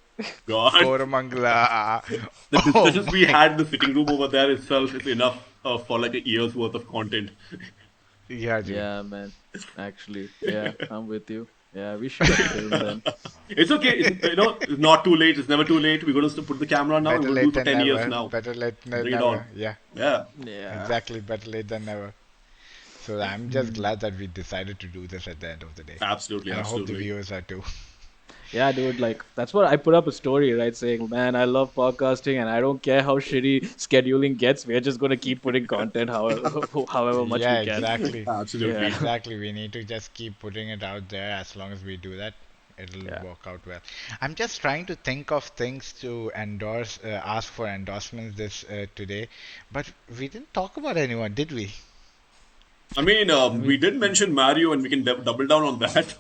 God. Koramangala. The Oh discussions we my. had in the sitting room over there itself is enough for like a year's worth of content. Yeah, dude. Yeah, man. Actually, yeah, I'm with you. Yeah, we should have filmed then. It's okay. It's not too late. It's never too late. We're going to put the camera now. We're Better going to do late it for than 10 years never. now. Better late than Bring it on. never. Yeah, Yeah, Yeah. exactly. Better late than never. So I'm just Hmm. glad that we decided to do this at the end of the day. absolutely, And I hope the absolutely. viewers are too. Yeah, dude, like that's what I put up a story, right? Saying, man, I love podcasting and I don't care how shitty scheduling gets. We're just gonna keep putting content however much we Yeah, can. exactly. Absolutely. Yeah. Exactly. We need to just keep putting it out there. As long as we do that, it'll Yeah. work out well. I'm just trying to think of things to ask for endorsements this today, but we didn't talk about anyone, did we? I mean, Let me we did think. mention Mario, and we can double down on that.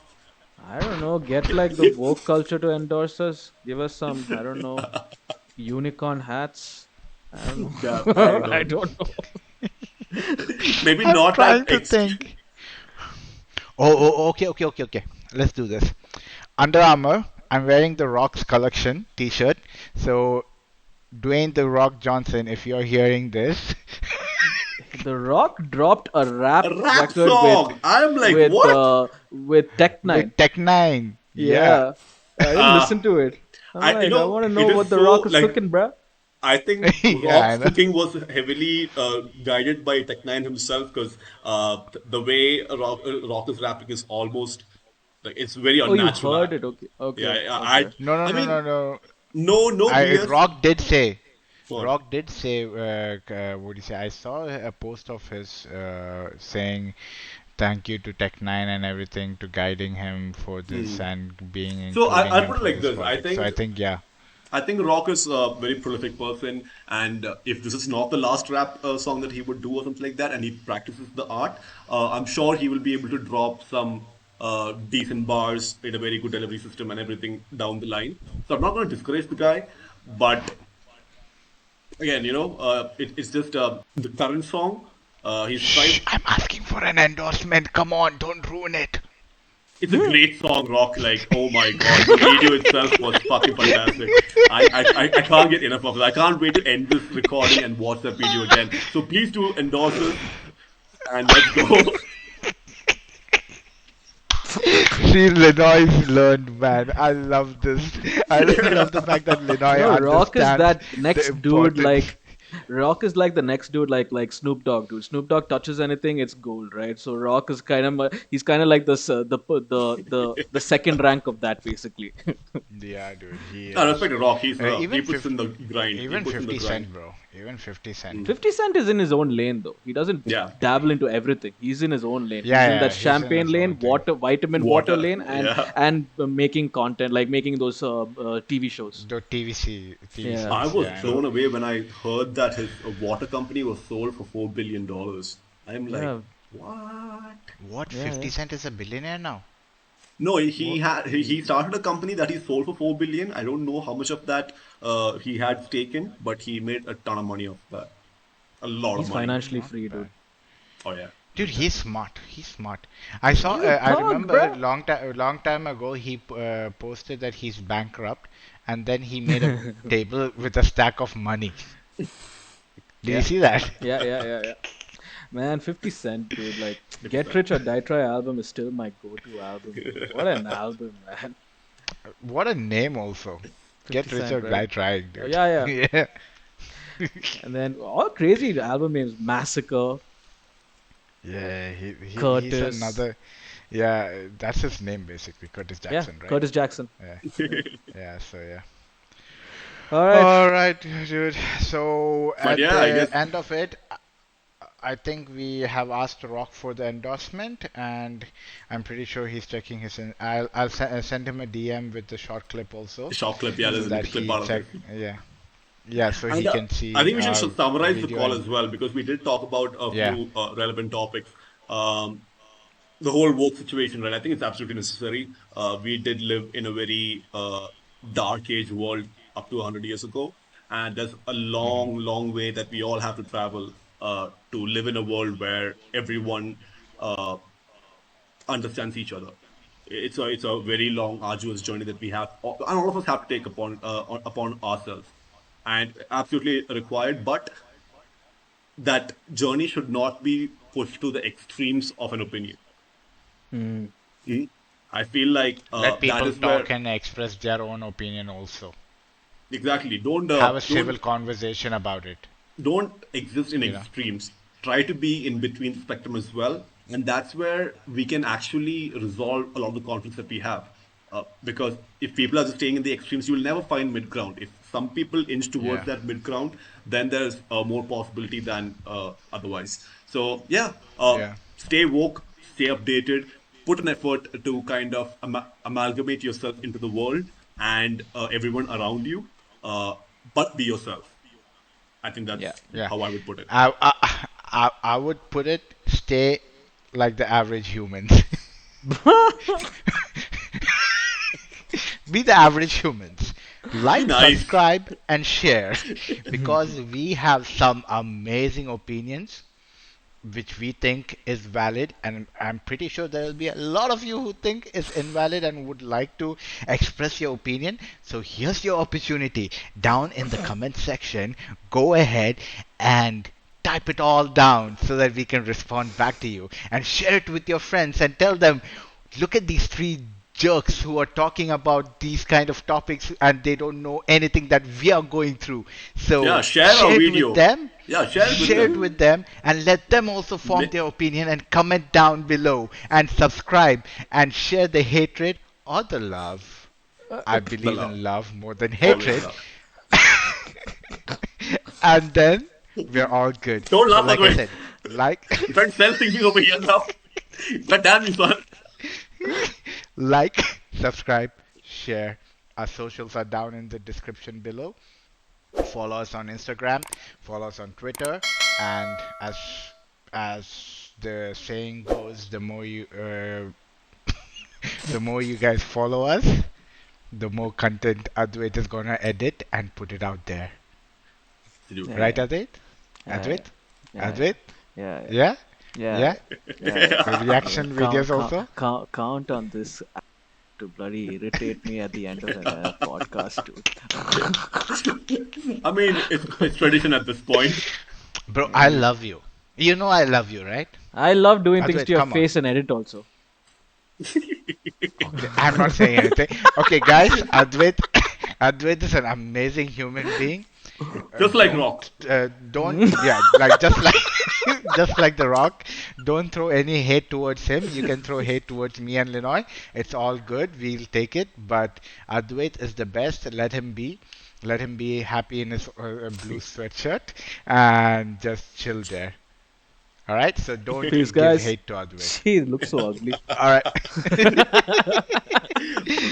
I don't know. Get like the woke culture to endorse us. Give us some, I don't know, unicorn hats. I don't Yeah, I know. I know. don't know. Maybe I'm not that trying to think. Okay. Let's do this. Under Armour, I'm wearing the Rock's collection t-shirt. So, Dwayne the Rock Johnson, if you're hearing this, The Rock dropped a a rap rap record song. I'm like, what? with Tech with Nine. Tech Nine, yeah. Yeah, I didn't Uh, listen to it. I'm I like, I want to know it is what The so Rock is like cooking, bruh. I think Yeah, I Rock's know. cooking was heavily guided by Tech Nine himself because the way Rock is rapping is almost like it's very Oh, you unnatural. heard it? Okay, Yeah, okay, okay. No, no, I no, no, mean, no. no I BS. Rock did say. What? Rock did say. What do you say? I saw a post of his saying thank you to Tech Nine and everything to guiding him for this Hmm. and being So including I'll him put it for like this this. project. So I think yeah, I think Rock is a very prolific person, and if this is not the last rap song that he would do or something like that, and he practices the art, I'm sure he will be able to drop some decent bars in a very good delivery system and everything down the line. So I'm not going to discourage the guy, but again, it's just the current song. He's tried. shh, I'm asking for an endorsement. Come on, don't ruin it. It's a great song, Rock. Like, oh my god, the video itself was fucking fantastic. I can't get enough of it. I can't wait to end this recording and watch that video again. So please do endorse us and let's go. See, Linois learned, man. I love this. I love the fact that Linois Rock is understands that the next dude importance. like Rock is like the next dude like Snoop Dogg, dude. Snoop Dogg touches anything, it's gold, right? So Rock is he's kind of like this the second rank of that basically. Yeah, dude, he I is. respect Rock. He Even puts in 50, the grind. He even puts in the 50 grind. Cent, bro. Even 50 Cent. 50 Cent is in his own lane though. He doesn't Yeah, dabble into everything. He's in his own lane. He's in Yeah, that yeah, he's in champagne his own lane, thing. water water. lane, Yeah. and making content like making those TV shows. The Yeah. I TVCs, was yeah, I know. blown away when I heard that his water company was sold for $4 billion. I'm like, Yeah. what? What, Yeah. 50 Yeah. Cent is a billionaire now? No, he What? had he started a company that he sold for 4 billion. I don't know how much of that he had taken, but he made a ton of money off that. A lot of He's money. financially Not free, dude. bad. Oh yeah. Dude, he's smart. He's smart. I saw. He's a I thug, remember bruh. long time ago he posted that he's bankrupt, and then he made a table with a stack of money. Did you Yeah. see that? Yeah. Man, 50 Cent, dude. Like, Get 50%. Rich or Die Try album is still my go-to album, dude. What an album, man. What a name, also. 50 Get Cent, Richard right? Guy trying, Oh, dude. yeah, yeah. Yeah. And then all crazy album names: Massacre, Yeah, he's Curtis. another. Yeah, that's his name basically, Curtis Yeah, Jackson, right? Curtis Jackson. Yeah, yeah. So yeah. All right. All right, dude. So But at yeah, I the guess end of it, I think we have asked Rock for the endorsement, and I'm pretty sure he's checking his. I'll send him a DM with the short clip also, short clip. Yeah, so we need that to clip he out of check. this. Yeah, yeah, so he And can I see think we should our summarize the video call and as well because we did talk about a yeah, few relevant topics. Um, the whole woke situation, right? I think it's absolutely necessary. We did live in a very dark age world up to 100 years ago, and there's a hmm long, long way that we all have to travel to live in a world where everyone uh, understands each other. It's a very long, arduous journey that we have, and all of us have to take upon ourselves, and absolutely required. But that journey should not be pushed to the extremes of an opinion. Hmm. Mm. I feel like let that people is where talk and express their own opinion also. exactly don't Have a civil don't conversation about it. don't exist in You know. extremes. Try to be in between the spectrum as well. And that's where we can actually resolve a lot of the conflicts that we have. Because if people are just staying in the extremes, you will never find mid ground. If some people inch towards Yeah. that mid ground, then there's more possibility than otherwise. So, yeah, Yeah. stay woke, stay updated, put an effort to kind of amalgamate yourself into the world and everyone around you, uh, but be yourself. I think Yeah. that's Yeah. how I would put it. I would put it stay like the average humans. Be the average humans. Like, Nice. subscribe, and share because we have some amazing opinions which we think is valid, and I'm pretty sure there will be a lot of you who think is invalid and would like to express your opinion. So here's your opportunity down in the comment section. Go ahead and type it all down so that we can respond back to you, and share it with your friends and tell them, look at these three jerks who are talking about these kind of topics and they don't know anything that we are going through. Yeah, So share our share it with video. them, Yeah, share it with share it them. with them, and let them also form Ma- their opinion and comment down below and subscribe and share the hatred or the love. I The believe love. in love more than Always hatred. love. And then we're all good. Don't So laugh, like I Advait. said, like I'm trying to sell thinking over here now. God damn you, son. like, subscribe, share. Our socials are down in the description below. Follow us on Instagram, follow us on Twitter, and as the saying goes, the more you guys follow us, the more content Advait is gonna edit and put it out there. Absolutely. Right, Yeah. Advait? Yeah. Advait? Yeah. Advait? Yeah. Yeah? Yeah. Yeah? Yeah. So Yeah. reaction videos also? Count on this to bloody irritate me at the end of the podcast, dude. I mean, it's tradition at this point. Bro, I Yeah. love you. You know I love you, right? I love doing things to Advait, your come on. face and edit also. Okay, I'm not saying anything. Okay, guys, Advait, Advait is an amazing human being. Just like Rock. Don't, yeah, like just like just like the Rock. Don't throw any hate towards him. You can throw hate towards me and Linoy. It's all good. We'll take it. But Advait is the best. Let him be. Let him be happy in his blue sweatshirt and just chill there. All right. So don't Peace, give guys. hate to Advait. She looks so ugly. All right.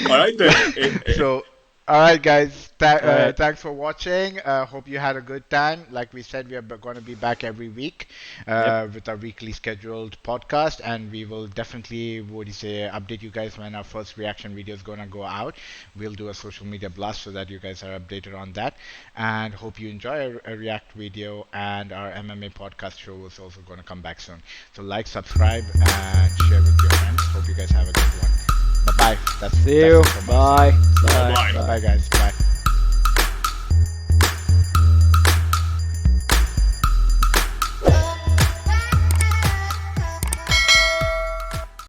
All right then. So, all right, guys. All right. Thanks for watching. Hope you had a good time. Like we said, we are going to be back every week Yep. with our weekly scheduled podcast, and we will definitely, what do you say, update you guys when our first reaction video is going to go out. We'll do a social media blast so that you guys are updated on that. And hope you enjoy a React video, and our MMA podcast show is also going to come back soon. So, like, subscribe, and share with your friends. Hope you guys have a good one. Bye bye. See That's you. it from us. Bye. Bye Bye. bye. Bye bye, Bye. guys. Bye.